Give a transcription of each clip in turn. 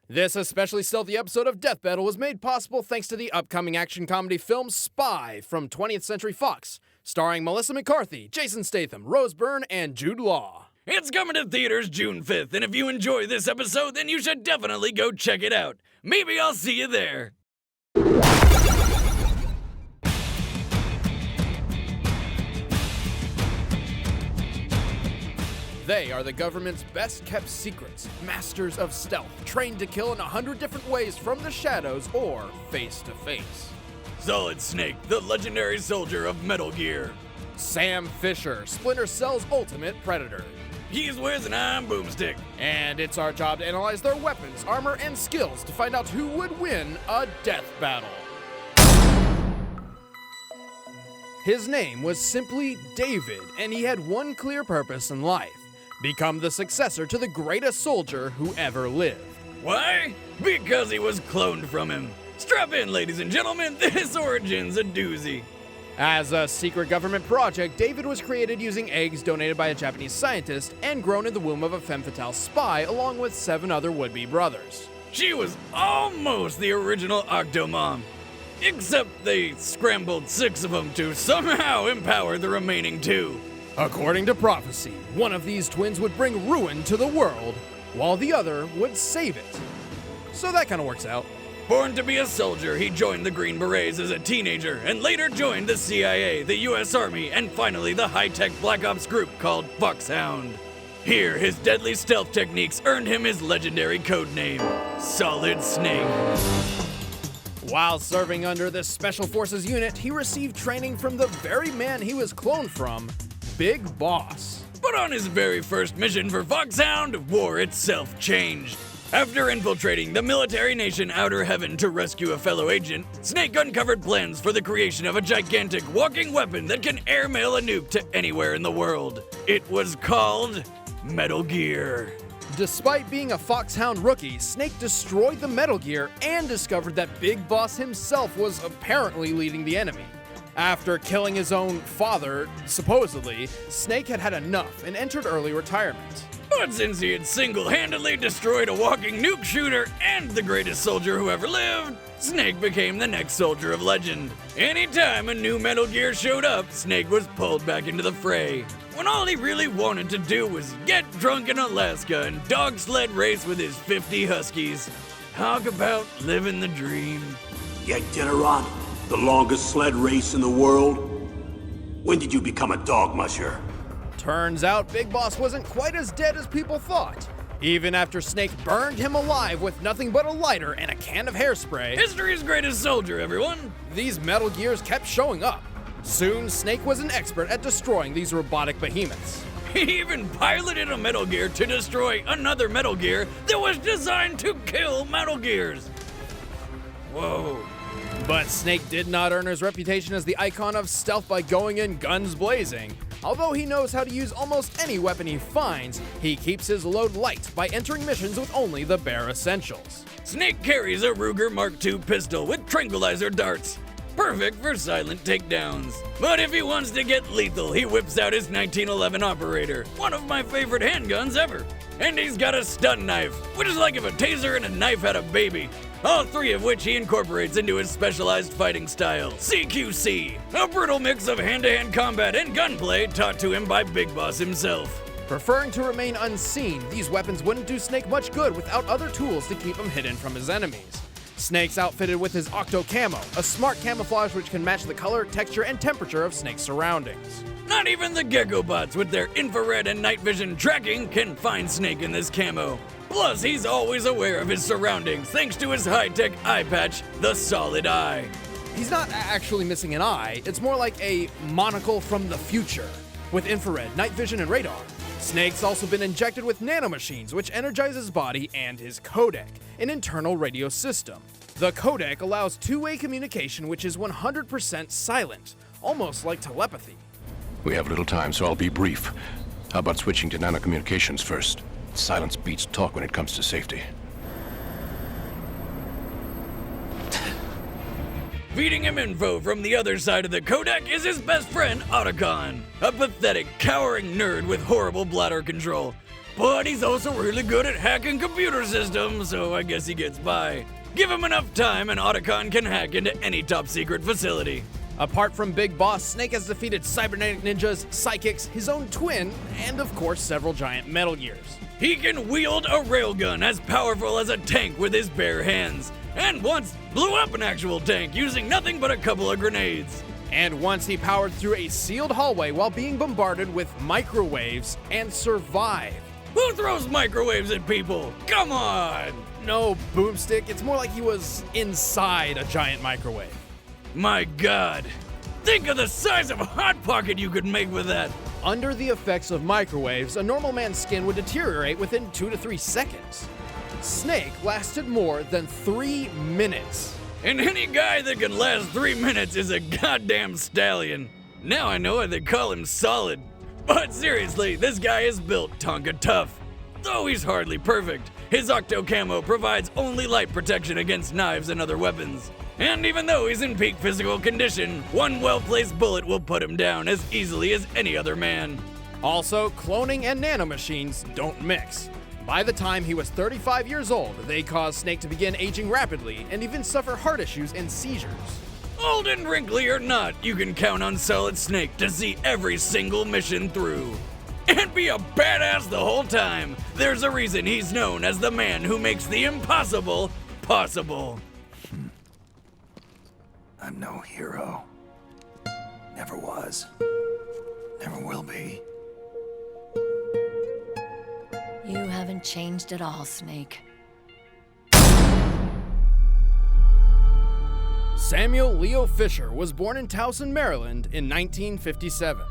This especially stealthy episode of Death Battle was made possible thanks to the upcoming action comedy film Spy from 20th Century Fox, starring Melissa McCarthy, Jason Statham, Rose Byrne, and Jude Law. It's coming to theaters June 5th, and if you enjoy this episode, then you should definitely go check it out. Maybe I'll see you there. They are the government's best-kept secrets, masters of stealth, trained to kill in 100 different ways from the shadows or face-to-face. Solid Snake, the legendary soldier of Metal Gear. Sam Fisher, Splinter Cell's ultimate predator. He's wears an iron boomstick. And it's our job to analyze their weapons, armor, and skills to find out who would win a death battle. His name was simply David, and he had one clear purpose in life: become the successor to the greatest soldier who ever lived. Why? Because he was cloned from him. Strap in, ladies and gentlemen, this origin's a doozy. As a secret government project, David was created using eggs donated by a Japanese scientist and grown in the womb of a femme fatale spy along with 7 other would-be brothers. She was almost the original Octomom, except they scrambled 6 of them to somehow empower the remaining 2. According to prophecy, one of these twins would bring ruin to the world, while the other would save it. So that kind of works out. Born to be a soldier, he joined the Green Berets as a teenager and later joined the CIA, the US Army, and finally the high-tech Black Ops group called Foxhound. Here, his deadly stealth techniques earned him his legendary codename, Solid Snake. While serving under this Special Forces unit, he received training from the very man he was cloned from, Big Boss. But on his very first mission for Foxhound, war itself changed. After infiltrating the military nation Outer Heaven to rescue a fellow agent, Snake uncovered plans for the creation of a gigantic walking weapon that can airmail a nuke to anywhere in the world. It was called Metal Gear. Despite being a Foxhound rookie, Snake destroyed the Metal Gear and discovered that Big Boss himself was apparently leading the enemy. After killing his own father, supposedly, Snake had had enough and entered early retirement. But since he had single-handedly destroyed a walking nuke shooter and the greatest soldier who ever lived, Snake became the next soldier of legend. Anytime a new Metal Gear showed up, Snake was pulled back into the fray, when all he really wanted to do was get drunk in Alaska and dog sled race with his 50 Huskies. Talk about living the dream. Iditarod, the longest sled race in the world? When did you become a dog musher? Turns out Big Boss wasn't quite as dead as people thought. Even after Snake burned him alive with nothing but a lighter and a can of hairspray, History's greatest soldier, everyone. these Metal Gears kept showing up. Soon, Snake was an expert at destroying these robotic behemoths. He even piloted a Metal Gear to destroy another Metal Gear that was designed to kill Metal Gears. Whoa. But Snake did not earn his reputation as the icon of stealth by going in guns blazing. Although he knows how to use almost any weapon he finds, he keeps his load light by entering missions with only the bare essentials. Snake carries a Ruger Mark II pistol with tranquilizer darts, perfect for silent takedowns. But if he wants to get lethal, he whips out his 1911 Operator, one of my favorite handguns ever. And he's got a stun knife, which is like if a taser and a knife had a baby. All 3 of which he incorporates into his specialized fighting style, CQC, a brutal mix of hand-to-hand combat and gunplay taught to him by Big Boss himself. Preferring to remain unseen, these weapons wouldn't do Snake much good without other tools to keep him hidden from his enemies. Snake's outfitted with his Octo Camo, a smart camouflage which can match the color, texture, and temperature of Snake's surroundings. Not even the Gecko bots with their infrared and night vision tracking can find Snake in this camo. Plus, he's always aware of his surroundings thanks to his high-tech eye patch, the Solid Eye. He's not actually missing an eye, it's more like a monocle from the future, with infrared, night vision, and radar. Snake's also been injected with nanomachines, which energize his body and his codec, an internal radio system. The codec allows two-way communication, which is 100% silent, almost like telepathy. We have little time, so I'll be brief. How about switching to nanocommunications first? Silence beats talk when it comes to safety. Feeding him info from the other side of the codec is his best friend, Otacon, a pathetic, cowering nerd with horrible bladder control. But he's also really good at hacking computer systems, so I guess he gets by. Give him enough time and Otacon can hack into any top-secret facility. Apart from Big Boss, Snake has defeated cybernetic ninjas, psychics, his own twin, and of course several giant Metal Gears. He can wield a railgun as powerful as a tank with his bare hands, and once blew up an actual tank using nothing but a couple of grenades. And once he powered through a sealed hallway while being bombarded with microwaves and survived. Who throws microwaves at people? Come on! No, Boomstick, it's more like he was inside a giant microwave. My God! Think of the size of Hot Pocket you could make with that! Under the effects of microwaves, a normal man's skin would deteriorate within 2 to 3 seconds. Snake lasted more than 3 minutes. And any guy that can last 3 minutes is a goddamn stallion. Now I know why they call him Solid. But seriously, this guy is built Tonka tough. Though he's hardly perfect, his Octo Camo provides only light protection against knives and other weapons. And even though he's in peak physical condition, one well-placed bullet will put him down as easily as any other man. Also, cloning and nanomachines don't mix. By the time he was 35 years old, they caused Snake to begin aging rapidly and even suffer heart issues and seizures. Old and wrinkly or not, you can count on Solid Snake to see every single mission through. And be a badass the whole time. There's a reason he's known as the man who makes the impossible possible. I'm no hero. Never was. Never will be. You haven't changed at all, Snake. Samuel Leo Fisher was born in Towson, Maryland in 1957.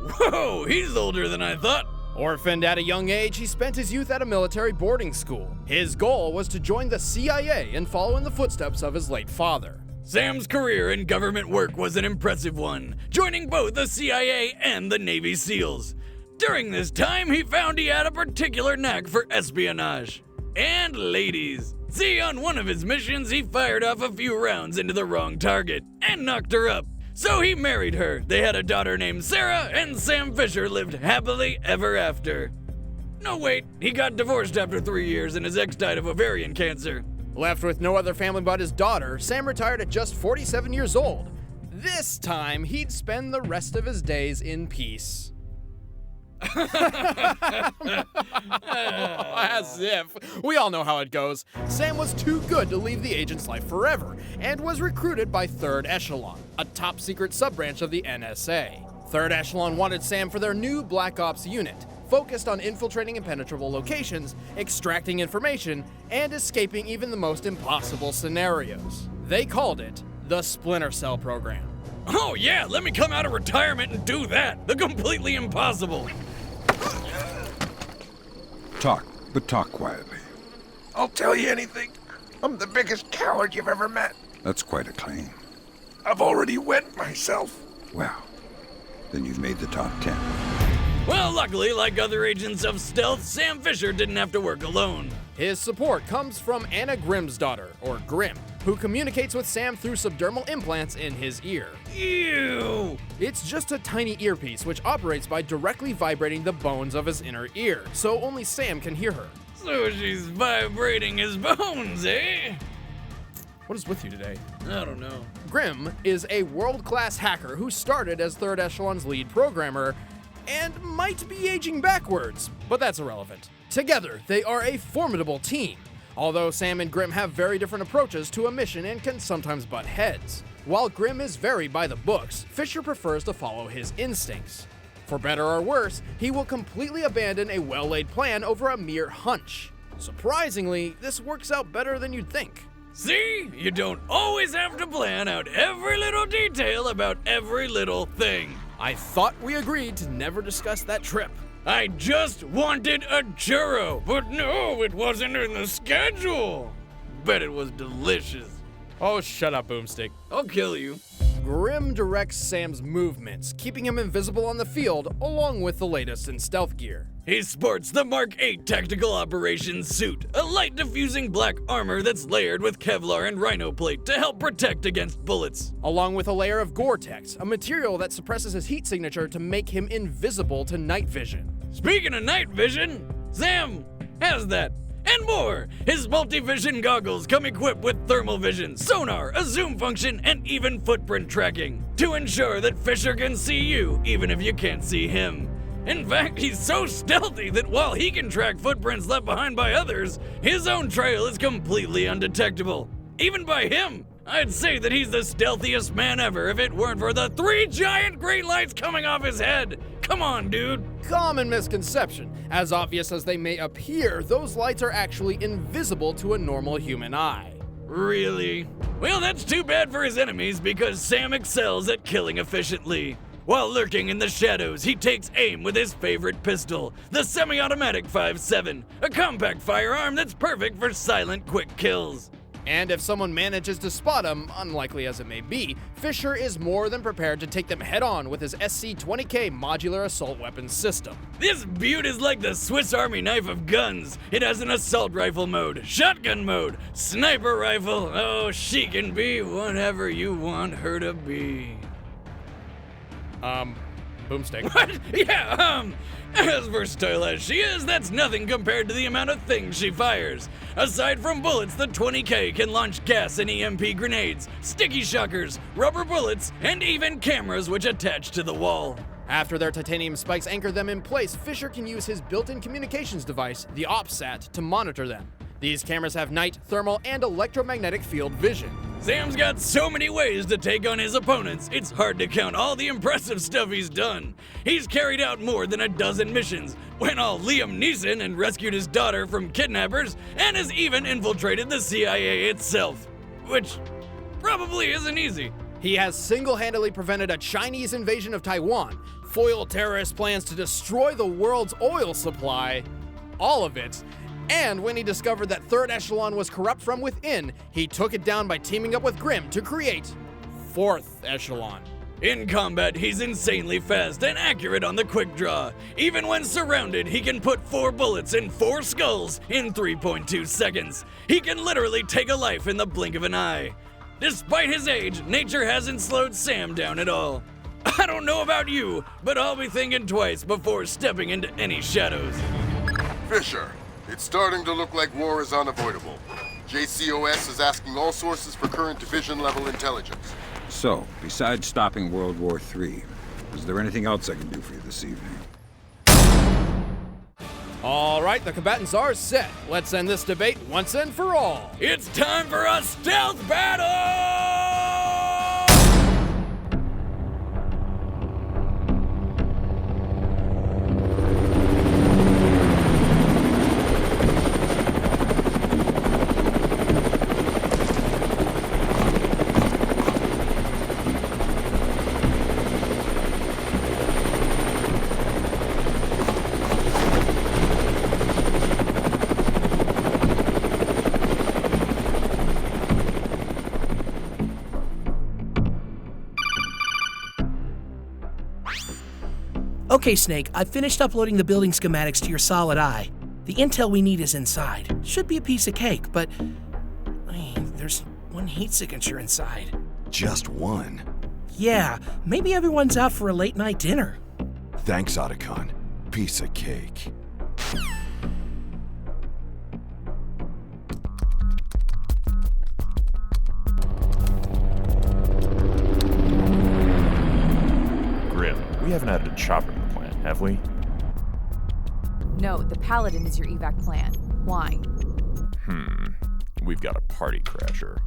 Whoa, he's older than I thought. Orphaned at a young age, he spent his youth at a military boarding school. His goal was to join the CIA and follow in the footsteps of his late father. Sam's career in government work was an impressive one, joining both the CIA and the Navy SEALs. During this time, he found he had a particular knack for espionage. And ladies. See, on one of his missions, he fired off a few rounds into the wrong target and knocked her up. So he married her. They had a daughter named Sarah, and Sam Fisher lived happily ever after. No, wait, he got divorced after 3 years and his ex died of ovarian cancer. Left with no other family but his daughter, Sam retired at just 47 years old. This time, he'd spend the rest of his days in peace. As if. We all know how it goes. Sam was too good to leave the agent's life forever, and was recruited by Third Echelon, a top-secret sub-branch of the NSA. Third Echelon wanted Sam for their new Black Ops unit, focused on infiltrating impenetrable locations, extracting information, and escaping even the most impossible scenarios. They called it the Splinter Cell program. Oh yeah, let me come out of retirement and do that. The completely impossible. Talk, but talk quietly. I'll tell you anything. I'm the biggest coward you've ever met. That's quite a claim. I've already wet myself. Well, then you've made the top 10. Well, luckily, like other agents of stealth, Sam Fisher didn't have to work alone. His support comes from Anna Grimm's daughter, or Grimm, who communicates with Sam through subdermal implants in his ear. Ew! It's just a tiny earpiece which operates by directly vibrating the bones of his inner ear, so only Sam can hear her. So she's vibrating his bones, eh? What is with you today? I don't know. Grimm is a world-class hacker who started as Third Echelon's lead programmer and might be aging backwards, but that's irrelevant. Together, they are a formidable team, although Sam and Grimm have very different approaches to a mission and can sometimes butt heads. While Grimm is very by the books, Fisher prefers to follow his instincts. For better or worse, he will completely abandon a well-laid plan over a mere hunch. Surprisingly, this works out better than you'd think. See? You don't always have to plan out every little detail about every little thing. I thought we agreed to never discuss that trip. I just wanted a churro, but no, it wasn't in the schedule. Bet it was delicious. Oh, shut up, Boomstick. I'll kill you. Grimm directs Sam's movements, keeping him invisible on the field, along with the latest in stealth gear. He sports the Mark 8 Tactical Operations suit, a light diffusing black armor that's layered with Kevlar and Rhino plate to help protect against bullets. Along with a layer of Gore-Tex, a material that suppresses his heat signature to make him invisible to night vision. Speaking of night vision, Sam has that. And more! His multi-vision goggles come equipped with thermal vision, sonar, a zoom function, and even footprint tracking to ensure that Fisher can see you even if you can't see him. In fact, he's so stealthy that while he can track footprints left behind by others, his own trail is completely undetectable. Even by him! I'd say that he's the stealthiest man ever if it weren't for the 3 giant green lights coming off his head. Come on, dude. Common misconception. As obvious as they may appear, those lights are actually invisible to a normal human eye. Really? Well, that's too bad for his enemies because Sam excels at killing efficiently. While lurking in the shadows, he takes aim with his favorite pistol, the semi-automatic 5.7, a compact firearm that's perfect for silent, quick kills. And if someone manages to spot him, unlikely as it may be, Fisher is more than prepared to take them head-on with his SC-20K modular assault weapons system. This beaut is like the Swiss Army knife of guns. It has an assault rifle mode, shotgun mode, sniper rifle. Oh, she can be whatever you want her to be. Boomstick. What? Yeah, as versatile as she is, that's nothing compared to the amount of things she fires. Aside from bullets, the 20K can launch gas and EMP grenades, sticky shockers, rubber bullets, and even cameras which attach to the wall. After their titanium spikes anchor them in place, Fisher can use his built-in communications device, the OpSat, to monitor them. These cameras have night, thermal, and electromagnetic field vision. Sam's got so many ways to take on his opponents, it's hard to count all the impressive stuff he's done. He's carried out more than a dozen missions, went all Liam Neeson and rescued his daughter from kidnappers, and has even infiltrated the CIA itself. Which probably isn't easy. He has single-handedly prevented a Chinese invasion of Taiwan, foiled terrorist plans to destroy the world's oil supply, all of it. And when he discovered that Third Echelon was corrupt from within, he took it down by teaming up with Grimm to create Fourth Echelon. In combat, he's insanely fast and accurate on the quick draw. Even when surrounded, he can put 4 bullets in 4 skulls in 3.2 seconds. He can literally take a life in the blink of an eye. Despite his age, nature hasn't slowed Sam down at all. I don't know about you, but I'll be thinking twice before stepping into any shadows. Fisher, it's starting to look like war is unavoidable. JCOS is asking all sources for current division-level intelligence. So, besides stopping World War III, is there anything else I can do for you this evening? All right, the combatants are set. Let's end this debate once and for all. It's time for a stealth battle! Okay, Snake, I've finished uploading the building schematics to your solid eye. The intel we need is inside. Should be a piece of cake, but there's one heat signature inside. Just one? Yeah, maybe everyone's out for a late night dinner. Thanks, Otacon. Piece of cake. We haven't had a chopper in the plant, have we? No, the Paladin is your evac plan. Why? We've got a party crasher.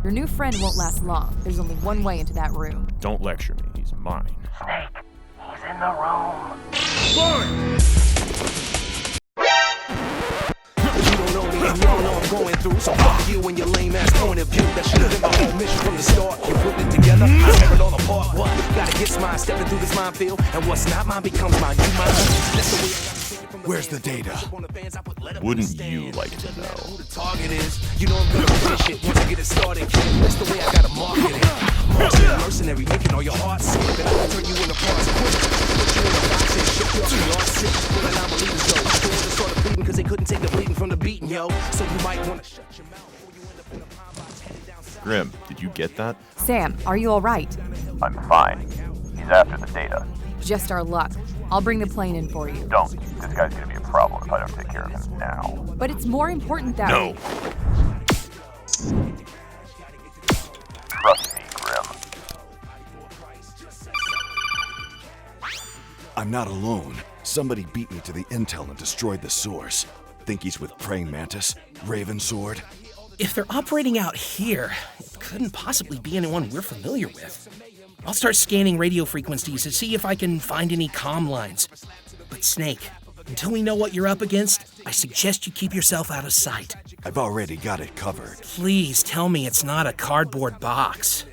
Your new friend won't last long. There's only one way into that room. Don't lecture me, he's mine. Snake, he's in the room. You don't know me, and you don't know I'm going through. So fuck you and your lame ass point of view. That should have been my whole mission from the start. You put it together, I tear it all apart. What? Gotta get mine, stepping through this minefield. And what's not mine becomes mine. You mine. That's the way I gotta take it from the Where's the data? Wouldn't you like to know? Who the target is. You know I'm gonna finish it once I get it started, kid. That's the way I gotta market it. Market mercenary, making all your hearts sick. Then I can turn you into parts quick. Put you in a box and ship you up to your sick. Well, then I believe it so. Stores are sort of bleeding because they couldn't take the bleeding from the beating, yo. So you might wanna shut your mouth before you end up in a pine box headed down south. Grimm, did you get that? Sam, are you all right? I'm fine. He's after the data. Just our luck. I'll bring the plane in for you. Don't. This guy's gonna be a problem if I don't take care of him now. But it's more important that No. Trust me, Grim. I'm not alone. Somebody beat me to the intel and destroyed the source. Think he's with Praying Mantis? Ravensword? If they're operating out here, it couldn't possibly be anyone we're familiar with. I'll start scanning radio frequencies to see if I can find any comm lines. But Snake, until we know what you're up against, I suggest you keep yourself out of sight. I've already got it covered. Please tell me it's not a cardboard box.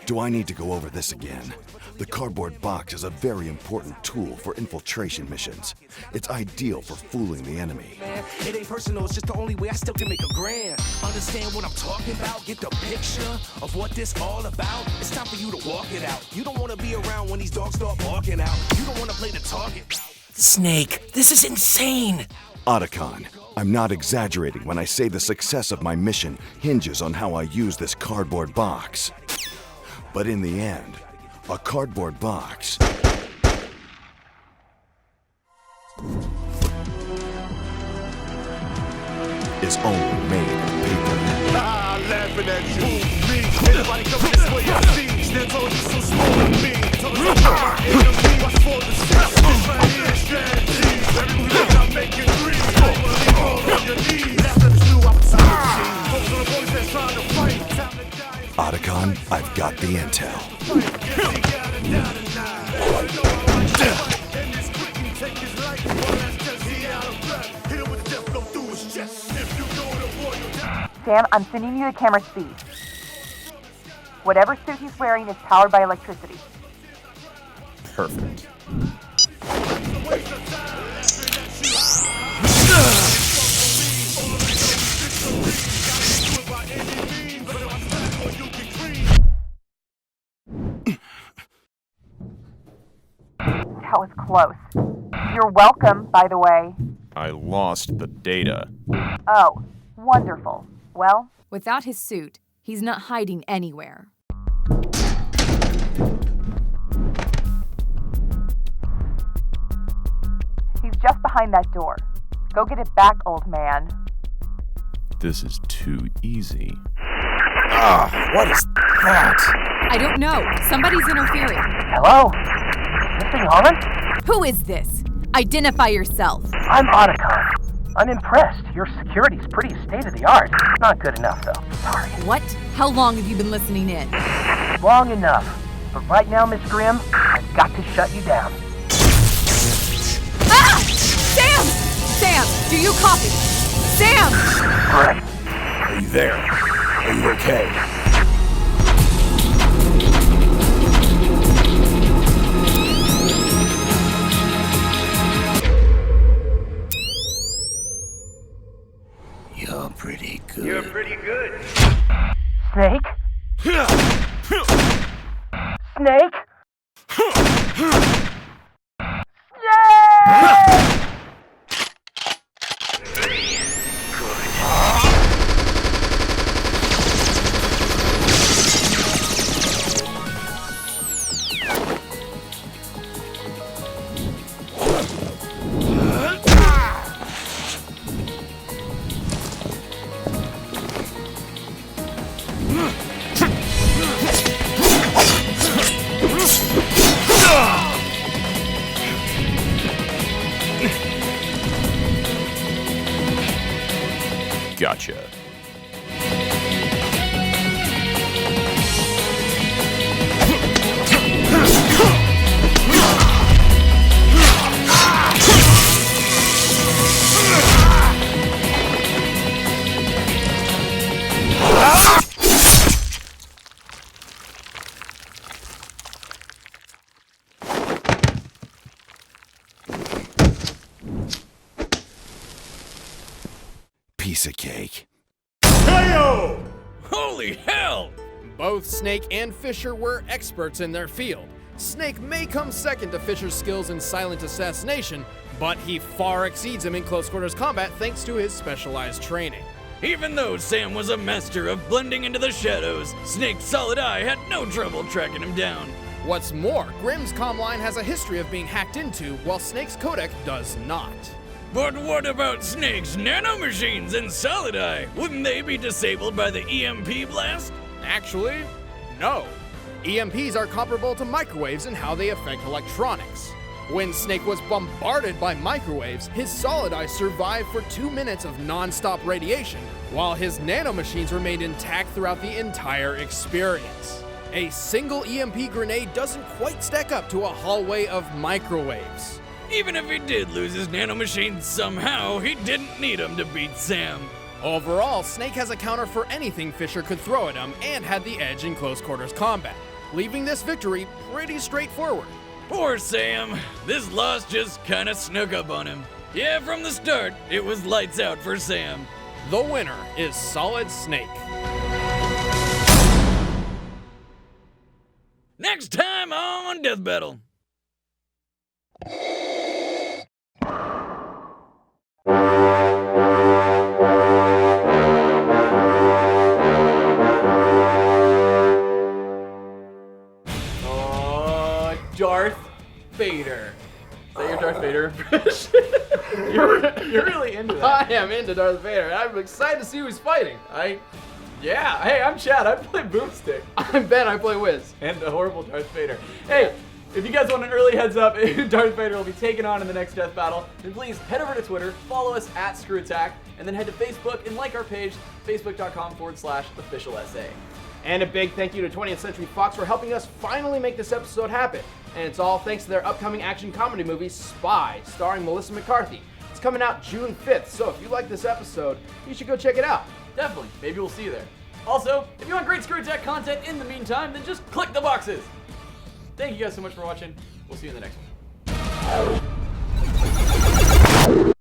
Do I need to go over this again? The cardboard box is a very important tool for infiltration missions. It's ideal for fooling the enemy. Man, it ain't personal, it's just the only way I still can make a grand. Understand what I'm talking about? Get the picture of what this all about? It's time for you to walk it out. You don't want to be around when these dogs start barking out. You don't want to play the target. Snake, this is insane! Otacon, I'm not exaggerating when I say the success of my mission hinges on how I use this cardboard box. But in the end, a cardboard box is only made of paper. Laughing at you. Me, anybody coming this way, I see. Stand tall, you so small and mean. Tell us what you're enemy, watch for the six. This right here is strategy. Every move I'm making green. Don't believe all on your knees. After this new opportunity. Focus on the boys that's trying to fight. Time to die. Otacon, I've got the intel. Sam, I'm sending you the camera speed. Whatever suit he's wearing is powered by electricity. Perfect. That was close. You're welcome, by the way. I lost the data. Oh, wonderful. Well, without his suit, he's not hiding anywhere. he's just behind that door. Go get it back, old man. This is too easy. What is that? I don't know. Somebody's interfering. Hello? Missing Holland? Who is this? Identify yourself. I'm Otacon. I'm impressed. Your security's pretty state-of-the-art. Not good enough, though. Sorry. What? How long have you been listening in? Long enough. But right now, Miss Grimm, I've got to shut you down. Ah! Sam! Sam, do you copy? Sam! Great. Are you there? Are you okay? You're pretty good. You're pretty good. Snake? Snake? Gotcha. Piece of cake. Heyo! Holy hell! Both Snake and Fisher were experts in their field. Snake may come second to Fisher's skills in silent assassination, but he far exceeds him in close quarters combat thanks to his specialized training. Even though Sam was a master of blending into the shadows, Snake's solid eye had no trouble tracking him down. What's more, Grimm's comm line has a history of being hacked into, while Snake's codec does not. But what about Snake's nanomachines and Solid Eye? Wouldn't they be disabled by the EMP blast? Actually, no. EMPs are comparable to microwaves in how they affect electronics. When Snake was bombarded by microwaves, his Solid Eye survived for 2 minutes of non-stop radiation, while his nanomachines remained intact throughout the entire experience. A single EMP grenade doesn't quite stack up to a hallway of microwaves. Even if he did lose his nanomachines somehow, he didn't need them to beat Sam. Overall, Snake has a counter for anything Fisher could throw at him and had the edge in close quarters combat, leaving this victory pretty straightforward. Poor Sam. This loss just kinda snuck up on him. Yeah, from the start, it was lights out for Sam. The winner is Solid Snake. Next time on Death Battle. Darth Vader. Is that your Darth Vader impression? you're really into that. I am into Darth Vader. I'm excited to see who's fighting. Yeah. Hey, I'm Chad. I play Boomstick. I'm Ben. I play Wiz. And a horrible Darth Vader. Hey, if you guys want an early heads up who Darth Vader will be taken on in the next Death Battle, then please head over to Twitter, follow us at ScrewAttack, and then head to Facebook and like our page, facebook.com/officialSA. And a big thank you to 20th Century Fox for helping us finally make this episode happen. And it's all thanks to their upcoming action comedy movie, Spy, starring Melissa McCarthy. It's coming out June 5th, so if you like this episode, you should go check it out. Definitely. Maybe we'll see you there. Also, if you want great Screw Attack content in the meantime, then just click the boxes. Thank you guys so much for watching. We'll see you in the next one.